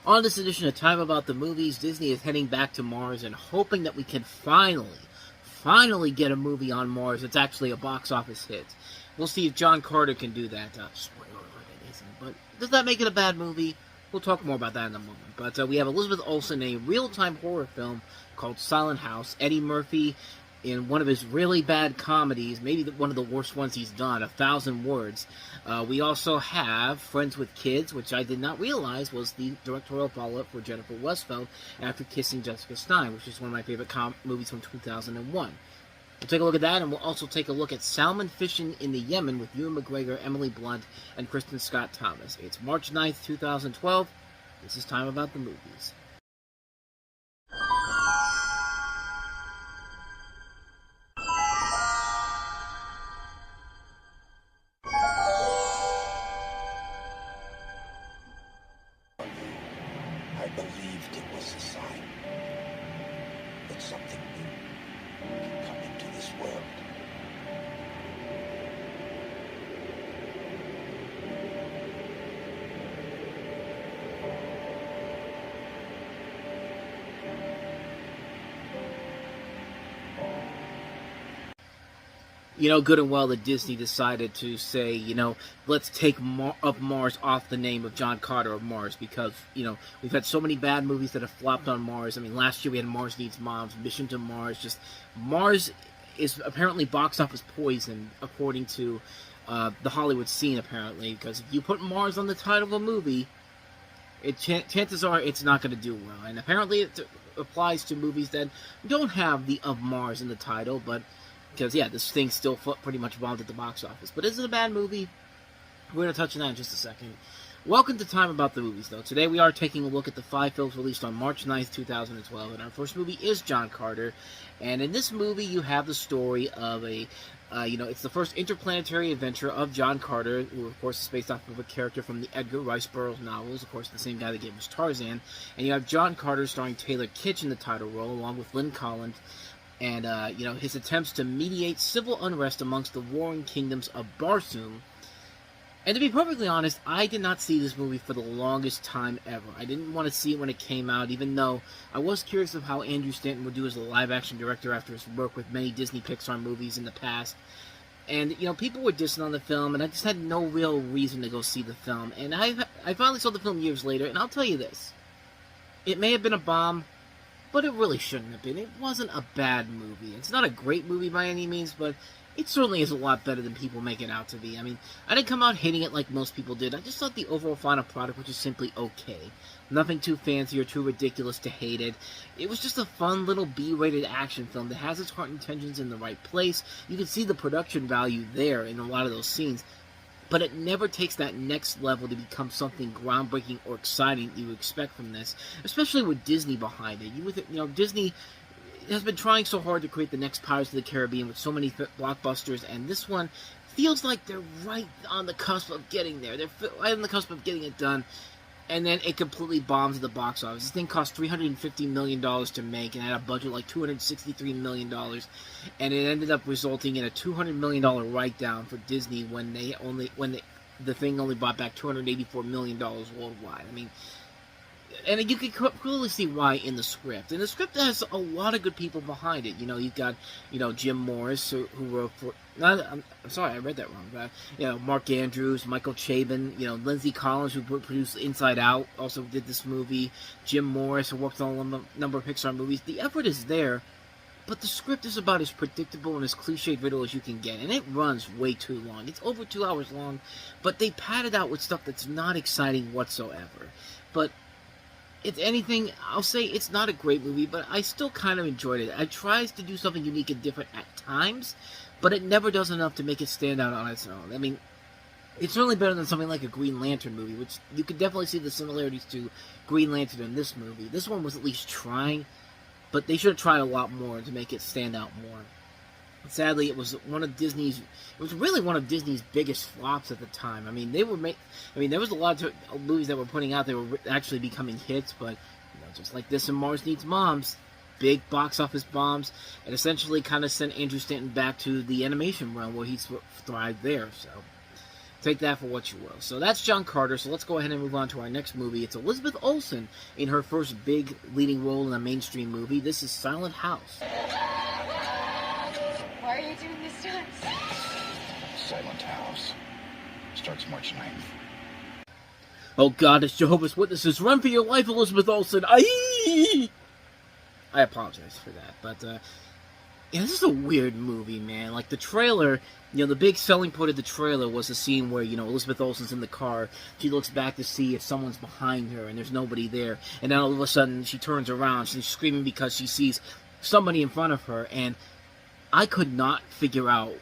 On this edition of Time About the Movies, Disney is heading back to Mars and hoping that we can finally get a movie on Mars that's actually a box office hit. We'll see if John Carter can do that. Spoiler alert, it isn't. But does that make it a bad movie? We'll talk more about that in a moment. But we have Elizabeth Olsen in a real-time horror film called Silent House. Eddie Murphy in one of his really bad comedies, maybe one of the worst ones he's done, 1,000 Words. We also have Friends with Kids, which I did not realize was the directorial follow-up for Jennifer Westfeldt after Kissing Jessica Stein, which is one of my favorite movies from 2001. We'll take a look at that, and we'll also take a look at salmon fishing in the Yemen with Ewan McGregor, Emily Blunt, and Kristen Scott Thomas. It's March 9th, 2012. This is Time About the Movies. I believed it was a sign that something new had come into this world. You know, good and well that Disney decided to say, let's take of Mars off the name of John Carter of Mars because, we've had so many bad movies that have flopped on Mars. I mean, last year we had Mars Needs Moms, Mission to Mars. Just Mars is apparently box office poison, according to the Hollywood scene, apparently, because if you put Mars on the title of a movie, chances are it's not going to do well. And apparently it applies to movies that don't have the of Mars in the title, but because, this thing still pretty much bombed at the box office. But is it a bad movie? We're going to touch on that in just a second. Welcome to Time About the Movies, though. Today we are taking a look at the 5 films released on March 9th, 2012. And our first movie is John Carter. And in this movie, you have the story of it's the first interplanetary adventure of John Carter, who, of course, is based off of a character from the Edgar Rice Burroughs novels, of course, the same guy that gave us Tarzan. And you have John Carter starring Taylor Kitsch in the title role, along with Lynn Collins. And, his attempts to mediate civil unrest amongst the warring kingdoms of Barsoom. And to be perfectly honest, I did not see this movie for the longest time ever. I didn't want to see it when it came out, even though I was curious of how Andrew Stanton would do as a live-action director after his work with many Disney Pixar movies in the past. And, people were dissing on the film, and I just had no real reason to go see the film. And I finally saw the film years later, and I'll tell you this. It may have been a bomb, but it really shouldn't have been. It wasn't a bad movie. It's not a great movie by any means, but it certainly is a lot better than people make it out to be. I mean, I didn't come out hating it like most people did. I just thought the overall final product was just simply okay. Nothing too fancy or too ridiculous to hate it. It was just a fun little B-rated action film that has its heart intentions in the right place. You can see the production value there in a lot of those scenes. But it never takes that next level to become something groundbreaking or exciting you expect from this, especially with Disney behind it. Disney has been trying so hard to create the next Pirates of the Caribbean with so many blockbusters, and this one feels like they're right on the cusp of getting there. They're right on the cusp of getting it done, and then it completely bombs at the box office. This thing cost $350 million to make and had a budget like $263 million, and it ended up resulting in a $200 million write-down for Disney when the thing only bought back $284 million worldwide. I mean, and you can clearly see why in the script. And the script has a lot of good people behind it. You've got, Jim Morris, who wrote for... I'm sorry, I read that wrong. But, Mark Andrews, Michael Chabon, Lindsay Collins, who produced Inside Out, also did this movie. Jim Morris, who worked on a number of Pixar movies. The effort is there, but the script is about as predictable and as cliched riddle as you can get. And it runs way too long. It's over 2 hours long, but they pad it out with stuff that's not exciting whatsoever. But if anything, I'll say it's not a great movie, but I still kind of enjoyed it. It tries to do something unique and different at times, but it never does enough to make it stand out on its own. I mean, it's certainly better than something like a Green Lantern movie, which you could definitely see the similarities to Green Lantern in this movie. This one was at least trying, but they should have tried a lot more to make it stand out more. Sadly, it was really one of Disney's biggest flops at the time. I mean, there was a lot of movies that were putting out that were actually becoming hits, but just like this and Mars Needs Moms, big box office bombs, and essentially kind of sent Andrew Stanton back to the animation realm where he's thrived there. So take that for what you will. So that's John Carter. So let's go ahead and move on to our next movie. It's Elizabeth Olsen in her first big leading role in a mainstream movie. This is Silent House. Why are you doing this to us? Silent House. Starts March 9th. Oh God, it's Jehovah's Witnesses. Run for your life, Elizabeth Olsen. I apologize for that, but yeah, this is a weird movie, man. Like, the trailer, the big selling point of the trailer was the scene where, Elizabeth Olsen's in the car. She looks back to see if someone's behind her, and there's nobody there. And then all of a sudden, she turns around. She's screaming because she sees somebody in front of her, and I could not figure out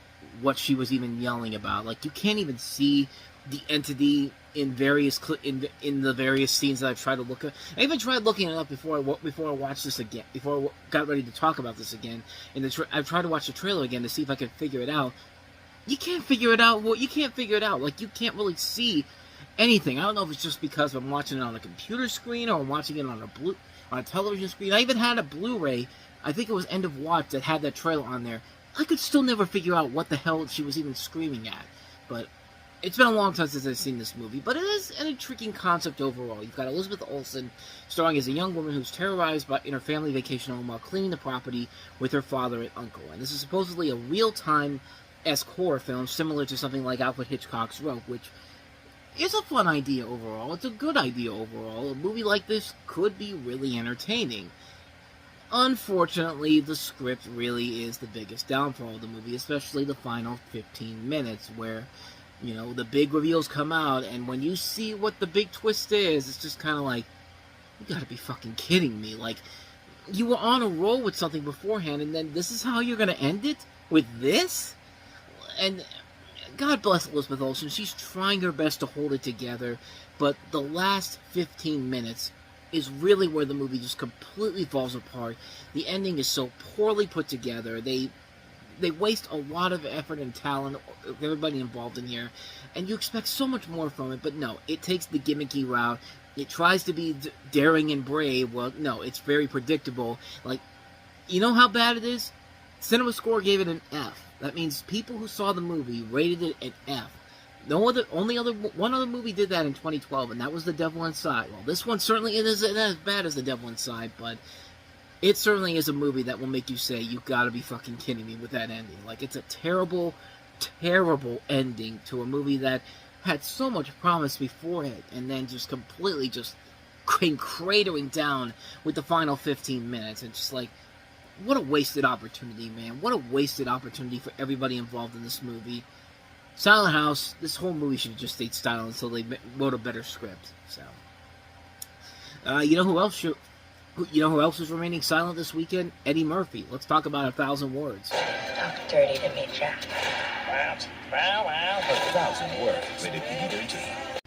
what she was even yelling about. Like, you can't even see the entity in various in the various scenes that I've tried to look at. I even tried looking it up before I watched this again, before I got ready to talk about this again. And I've tried to watch the trailer again to see if I could figure it out. You can't figure it out. Well, you can't figure it out. Like, you can't really see anything. I don't know if it's just because I'm watching it on a computer screen or I'm watching it on a television screen. I even had a Blu-ray. I think it was End of Watch that had that trailer on there. I could still never figure out what the hell she was even screaming at. But it's been a long time since I've seen this movie, but it is an intriguing concept overall. You've got Elizabeth Olsen starring as a young woman who's terrorized in her family vacation home while cleaning the property with her father and uncle. And this is supposedly a real-time-esque horror film similar to something like Alfred Hitchcock's Rope, which is a fun idea overall. It's a good idea overall. A movie like this could be really entertaining. Unfortunately, the script really is the biggest downfall of the movie, especially the final 15 minutes where the big reveals come out, and when you see what the big twist is, it's just kind of like, you gotta be fucking kidding me. Like, you were on a roll with something beforehand, and then this is how you're gonna end it? With this? And God bless Elizabeth Olsen. She's trying her best to hold it together, but the last 15 minutes is really where the movie just completely falls apart. The ending is so poorly put together. They waste a lot of effort and talent, everybody involved in here, and you expect so much more from it, but no, it takes the gimmicky route. It tries to be daring and brave. Well, no, it's very predictable. Like, you know how bad it is? Cinema Score gave it an F. That means people who saw the movie rated it an F. One other movie did that in 2012, and that was The Devil Inside. Well, this one certainly isn't as bad as The Devil Inside, but it certainly is a movie that will make you say, you gotta be fucking kidding me with that ending. Like, it's a terrible, terrible ending to a movie that had so much promise before it, and then just completely just came cratering down with the final 15 minutes. And just like, what a wasted opportunity, man. What a wasted opportunity for everybody involved in this movie. Silent House, this whole movie should have just stayed silent until they wrote a better script. So, you know who else is remaining silent this weekend? Eddie Murphy. Let's talk about 1,000 words. Talk dirty to me, Jack. Wow. 1,000 words. Rated PG-13.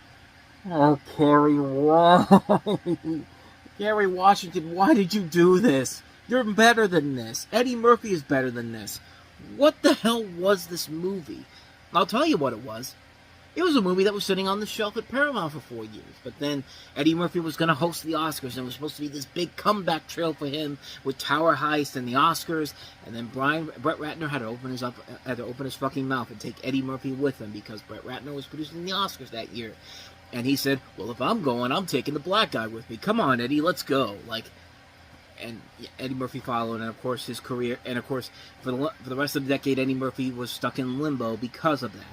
Oh, Kerry, why? Kerry Washington, why did you do this? You're better than this. Eddie Murphy is better than this. What the hell was this movie? I'll tell you what it was. It was a movie that was sitting on the shelf at Paramount for 4 years. But then Eddie Murphy was going to host the Oscars, and it was supposed to be this big comeback trail for him with Tower Heist and the Oscars. And then Brett Ratner had to open his fucking mouth and take Eddie Murphy with him because Brett Ratner was producing the Oscars that year. And he said, well, if I'm going, I'm taking the black guy with me. Come on, Eddie, let's go. And Eddie Murphy followed, and of course his career, and of course for the rest of the decade, Eddie Murphy was stuck in limbo because of that.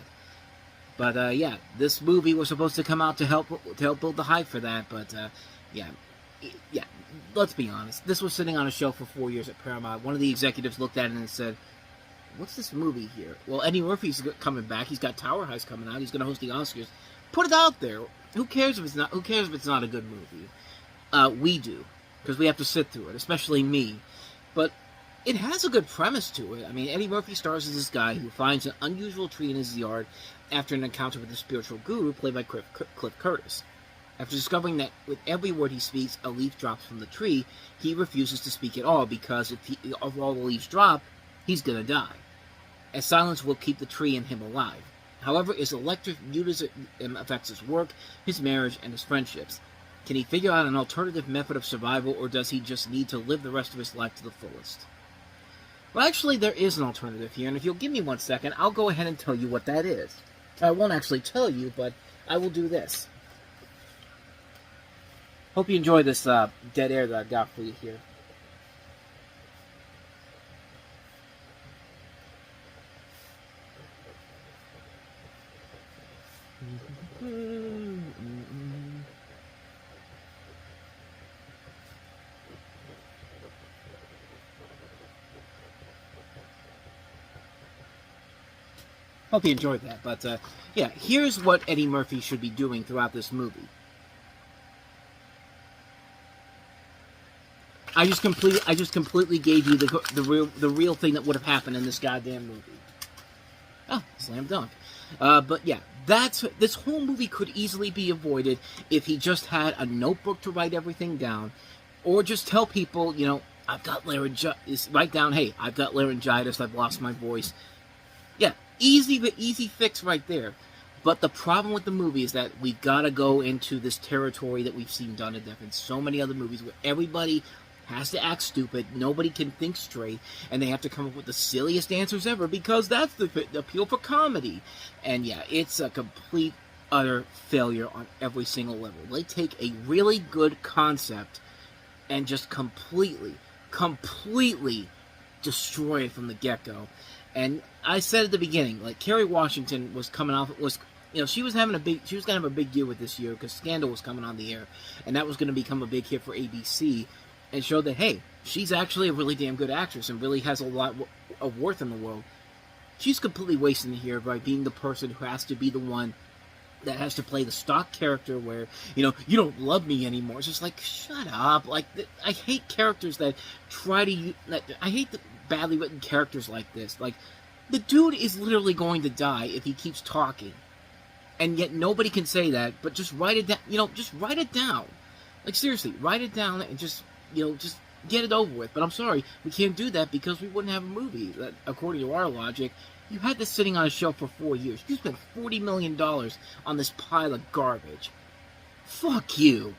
But yeah, this movie was supposed to come out to help build the hype for that. But yeah, let's be honest. This was sitting on a shelf for 4 years at Paramount. One of the executives looked at it and said, "What's this movie here?" Well, Eddie Murphy's coming back. He's got Tower Heist coming out. He's going to host the Oscars. Put it out there. Who cares if it's not? Who cares if it's not a good movie? We do, because we have to sit through it, especially me. But it has a good premise to it. I mean, Eddie Murphy stars as this guy who finds an unusual tree in his yard after an encounter with a spiritual guru played by Cliff Curtis. After discovering that with every word he speaks, a leaf drops from the tree, he refuses to speak at all because if all the leaves drop, he's gonna die. As silence will keep the tree and him alive. However, his electric mutism affects his work, his marriage, and his friendships. Can he figure out an alternative method of survival, or does he just need to live the rest of his life to the fullest? Well, actually, there is an alternative here, and if you'll give me 1 second, I'll go ahead and tell you what that is. I won't actually tell you, but I will do this. Hope you enjoy this dead air that I've got for you here. Hope you enjoyed that, but yeah, here's what Eddie Murphy should be doing throughout this movie. I just completely gave you the real thing that would have happened in this goddamn movie. Oh, slam dunk. But yeah, this whole movie could easily be avoided if he just had a notebook to write everything down, or just tell people, you know, I've got laryngitis. Write down, hey, I've got laryngitis. I've lost my voice. Yeah, easy fix right there. But the problem with the movie is that we gotta go into this territory that we've seen done to death in so many other movies where everybody has to act stupid, nobody can think straight, and they have to come up with the silliest answers ever because that's the appeal for comedy. And yeah, it's a complete, utter failure on every single level. They take a really good concept and just completely destroy it from the get-go. And I said at the beginning, like, Kerry Washington was coming off, she was gonna have a big year with this year because Scandal was coming on the air, and that was gonna become a big hit for ABC, and showed that, hey, she's actually a really damn good actress and really has a lot of worth in the world. She's completely wasting it here by being the person who has to be the one that has to play the stock character where, you don't love me anymore. It's just like, shut up. Like, I hate characters that I hate the badly written characters like this. Like, the dude is literally going to die if he keeps talking. And yet nobody can say that, but just write it down. Just write it down. Like, seriously, write it down and just get it over with. But I'm sorry, we can't do that because we wouldn't have a movie. That, according to our logic, you had this sitting on a shelf for 4 years. You spent $40 million on this pile of garbage. Fuck you.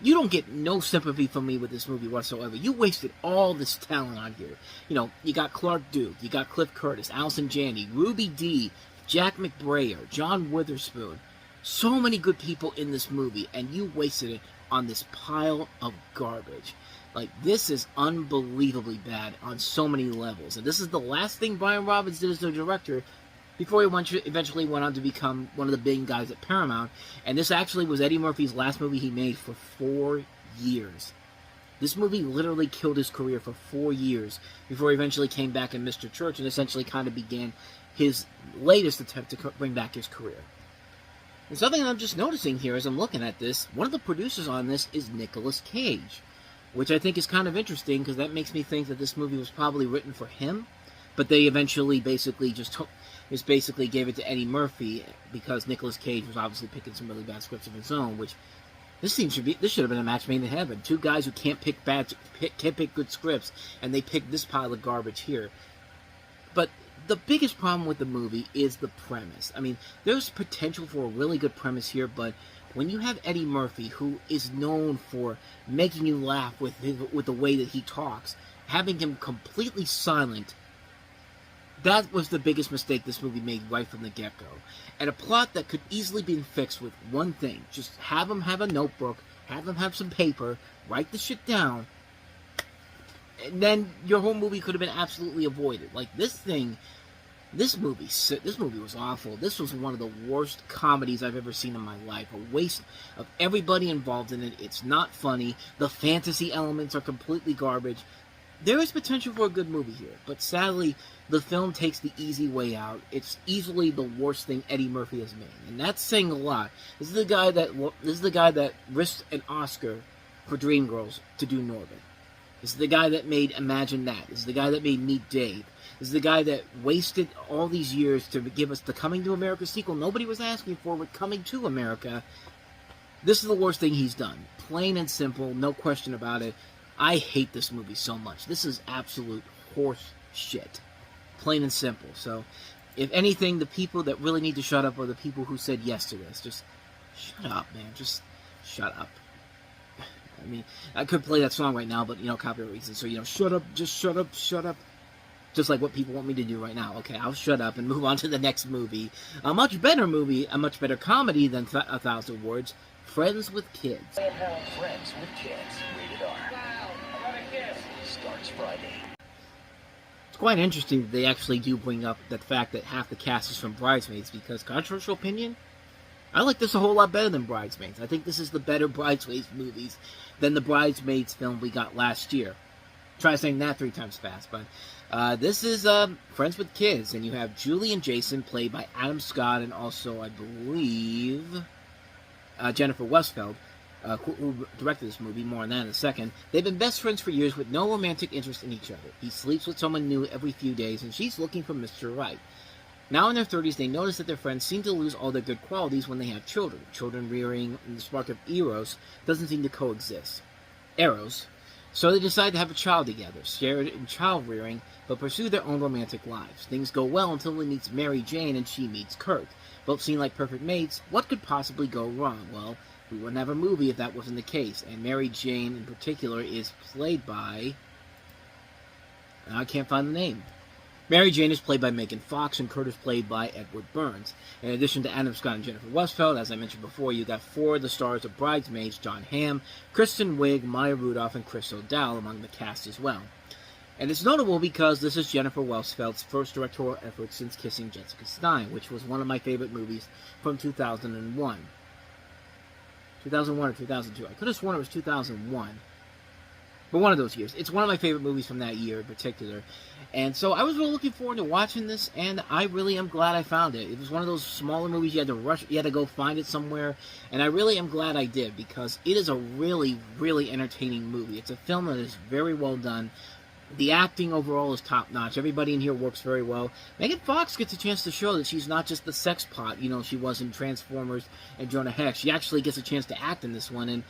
You don't get no sympathy from me with this movie whatsoever. You wasted all this talent on here. You got Clark Duke, you got Cliff Curtis, Allison Janney, Ruby Dee, Jack McBrayer, John Witherspoon. So many good people in this movie, and you wasted it on this pile of garbage. Like, this is unbelievably bad on so many levels. And this is the last thing Brian Robbins did as a director before he eventually went on to become one of the big guys at Paramount. And this actually was Eddie Murphy's last movie he made for 4 years. This movie literally killed his career for 4 years before he eventually came back in Mr. Church and essentially kind of began his latest attempt to bring back his career. And something I'm just noticing here as I'm looking at this, one of the producers on this is Nicolas Cage, which I think is kind of interesting because that makes me think that this movie was probably written for him, but they eventually basically gave it to Eddie Murphy because Nicolas Cage was obviously picking some really bad scripts of his own, which this should have been a match made in heaven. Two guys who can't pick good scripts, and they picked this pile of garbage here. But the biggest problem with the movie is the premise. I mean, there's potential for a really good premise here, but when you have Eddie Murphy, who is known for making you laugh with the way that he talks, having him completely silent, that was the biggest mistake this movie made right from the get-go. And a plot that could easily be fixed with one thing. Just have him have a notebook, have him have some paper, write the shit down, and then your whole movie could have been absolutely avoided. Like, this movie was awful. This was one of the worst comedies I've ever seen in my life. A waste of everybody involved in it. It's not funny. The fantasy elements are completely garbage. There is potential for a good movie here, but sadly, the film takes the easy way out. It's easily the worst thing Eddie Murphy has made, and that's saying a lot. This is the guy that risked an Oscar for Dreamgirls to do Norbit. This is the guy that made Imagine That. This is the guy that made Meet Dave. This is the guy that wasted all these years to give us the Coming to America sequel nobody was asking for with Coming to America. This is the worst thing he's done. Plain and simple, no question about it. I hate this movie so much. This is absolute horse shit. Plain and simple. So, if anything, the people that really need to shut up are the people who said yes to this. Just shut up, man. Just shut up. I mean, I could play that song right now, but, copyright reasons. So, shut up, just shut up, shut up. Just like what people want me to do right now. Okay, I'll shut up and move on to the next movie. A much better movie, a much better comedy than A Thousand Words, Friends with Kids. Friends with Kids, rated R. Wow, I got a kiss. Starts Friday. It's quite interesting that they actually do bring up the fact that half the cast is from Bridesmaids, because, controversial opinion, I like this a whole lot better than Bridesmaids. I think this is the better Bridesmaids movies than the Bridesmaids film we got last year. Try saying that 3 times fast, but this is Friends with Kids, and you have Julie and Jason, played by Adam Scott, and also, I believe, Jennifer Westfeldt, who directed this movie. More on that in a second. They've been best friends for years with no romantic interest in each other. He sleeps with someone new every few days, and she's looking for Mr. Right. Now in their 30s, they notice that their friends seem to lose all their good qualities when they have children. Children rearing and the spark of Eros doesn't seem to coexist. Eros. So they decide to have a child together, share in child rearing, but pursue their own romantic lives. Things go well until he meets Mary Jane and she meets Kirk. Both seem like perfect mates. What could possibly go wrong? Well, we wouldn't have a movie if that wasn't the case. And Mary Jane in particular is played by... I can't find the name. Mary Jane is played by Megan Fox, and Kurt is played by Edward Burns. In addition to Adam Scott and Jennifer Westfeldt, as I mentioned before, you got 4 of the stars of Bridesmaids: John Hamm, Kristen Wiig, Maya Rudolph, and Chris O'Dowd among the cast as well. And it's notable because this is Jennifer Westfeldt's first directorial effort since Kissing Jessica Stein, which was one of my favorite movies from 2001. 2001 or 2002. I could have sworn it was 2001. But one of those years. It's one of my favorite movies from that year in particular. And so I was really looking forward to watching this, and I really am glad I found it. It was one of those smaller movies you had to rush, you had to go find it somewhere, and I really am glad I did, because it is a really, really entertaining movie. It's a film that is very well done. The acting overall is top-notch. Everybody in here works very well. Megan Fox gets a chance to show that she's not just the sex pot, she was in Transformers and Jonah Hex. She actually gets a chance to act in this one, and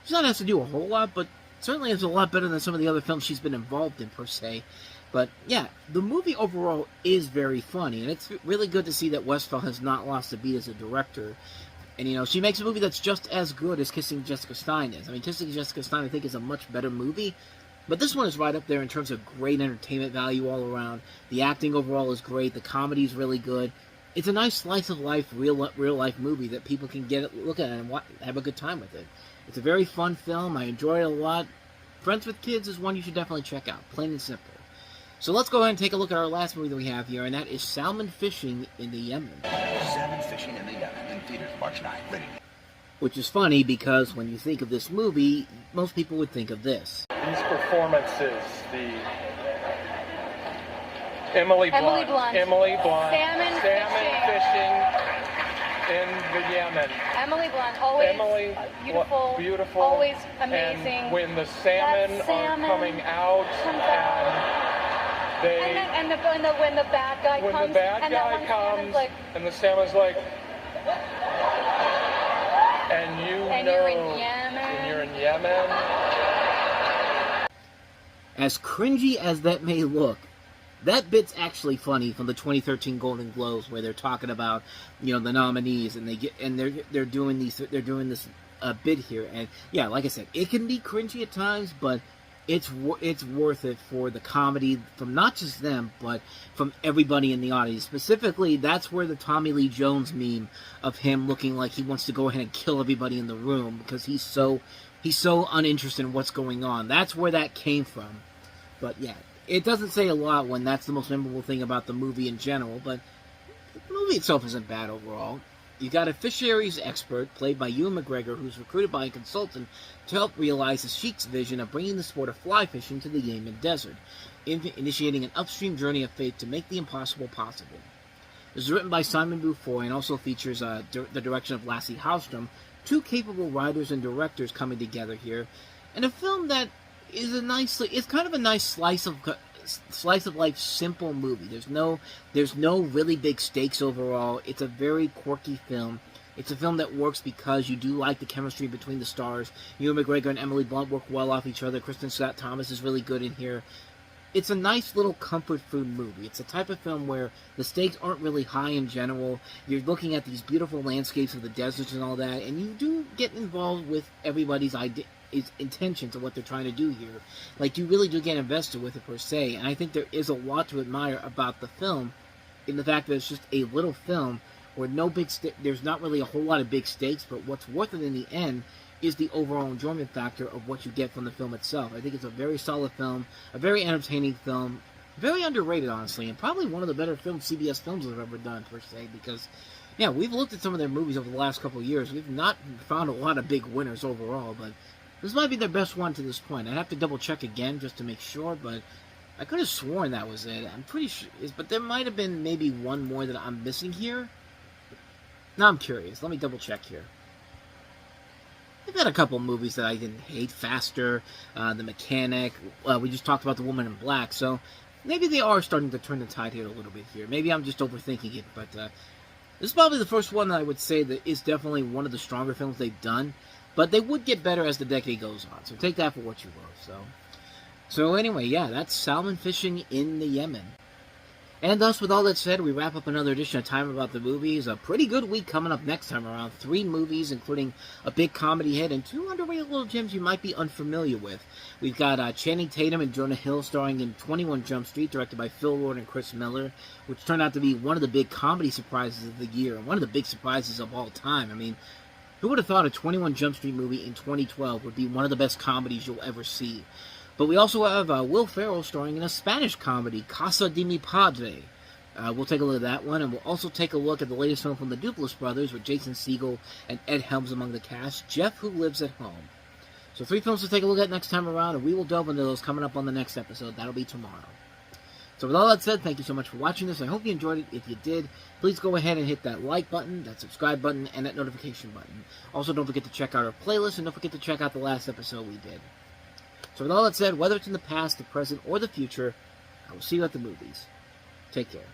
she's not has to do a whole lot, but certainly it's a lot better than some of the other films she's been involved in, per se. But, yeah, the movie overall is very funny, and it's really good to see that Westfeldt has not lost a beat as a director. And, she makes a movie that's just as good as Kissing Jessica Stein is. I mean, Kissing Jessica Stein, I think, is a much better movie, but this one is right up there in terms of great entertainment value all around. The acting overall is great. The comedy is really good. It's a nice slice-of-life, real-life movie that people can look at and have a good time with it. It's a very fun film. I enjoy it a lot. Friends with Kids is one you should definitely check out. Plain and simple. So let's go ahead and take a look at our last movie that we have here, and that is Salmon Fishing in the Yemen. Salmon Fishing in the Yemen, in theaters March 9. Ready. Which is funny because when you think of this movie, most people would think of this. These performances, the Emily Blunt. Salmon fishing in the Yemen. Emily Blunt, always beautiful, always amazing. And when the salmon are coming out, when the bad guy comes, and the salmon's like, and you're in Yemen. And you're in Yemen. As cringy as that may look, that bit's actually funny from the 2013 Golden Globes, where they're talking about, the nominees, and they're doing this bit here, and yeah, like I said, it can be cringy at times, but it's worth it for the comedy from not just them, but from everybody in the audience. Specifically, that's where the Tommy Lee Jones meme of him looking like he wants to go ahead and kill everybody in the room because he's so uninterested in what's going on. That's where that came from. But yeah, it doesn't say a lot when that's the most memorable thing about the movie in general, but the movie itself isn't bad overall. You got a fisheries expert, played by Ewan McGregor, who's recruited by a consultant to help realize the Sheikh's vision of bringing the sport of fly fishing to the Yemen desert, initiating an upstream journey of faith to make the impossible possible. This is written by Simon Beaufoy and also features the direction of Lasse Hallström, 2 capable writers and directors coming together here, and a film that is it's kind of a nice slice of life, simple movie. There's no really big stakes overall. It's a very quirky film. It's a film that works because you do like the chemistry between the stars. Ewan McGregor and Emily Blunt work well off each other. Kristen Scott Thomas is really good in here. It's a nice little comfort food movie. It's a type of film where the stakes aren't really high in general. You're looking at these beautiful landscapes of the deserts and all that, and you do get involved with everybody's intentions of what they're trying to do here. Like, you really do get invested with it per se, and I think there is a lot to admire about the film, in the fact that it's just a little film where there's not really a whole lot of big stakes, but what's worth it in the end is the overall enjoyment factor of what you get from the film itself. I think it's a very solid film, a very entertaining film, very underrated, honestly, and probably one of the better CBS films I've ever done, per se, because, yeah, we've looked at some of their movies over the last couple of years. We've not found a lot of big winners overall, but this might be their best one to this point. I'd have to double-check again just to make sure, but I could have sworn that was it. I'm pretty sure, but there might have been maybe one more that I'm missing here. Now I'm curious. Let me double-check here. They've had a couple movies that I didn't hate. Faster, The Mechanic. We just talked about The Woman in Black. So maybe they are starting to turn the tide here a little bit here. Maybe I'm just overthinking it. But this is probably the first one that I would say that is definitely one of the stronger films they've done. But they would get better as the decade goes on. So take that for what you will. So anyway, yeah, that's salmon fishing in the Yemen. And thus, with all that said, we wrap up another edition of Time About the Movies. A pretty good week coming up next time around. 3 movies, including a big comedy hit and 2 underrated little gems you might be unfamiliar with. We've got Channing Tatum and Jonah Hill starring in 21 Jump Street, directed by Phil Lord and Chris Miller, which turned out to be one of the big comedy surprises of the year, and one of the big surprises of all time. I mean, who would have thought a 21 Jump Street movie in 2012 would be one of the best comedies you'll ever see? But we also have Will Ferrell starring in a Spanish comedy, Casa de mi Padre. We'll take a look at that one, and we'll also take a look at the latest film from the Duplass brothers with Jason Segel and Ed Helms among the cast, Jeff Who Lives at Home. So 3 films to take a look at next time around, and we will delve into those coming up on the next episode. That'll be tomorrow. So with all that said, thank you so much for watching this. I hope you enjoyed it. If you did, please go ahead and hit that like button, that subscribe button, and that notification button. Also, don't forget to check out our playlist, and don't forget to check out the last episode we did. So with all that said, whether it's in the past, the present, or the future, I will see you at the movies. Take care.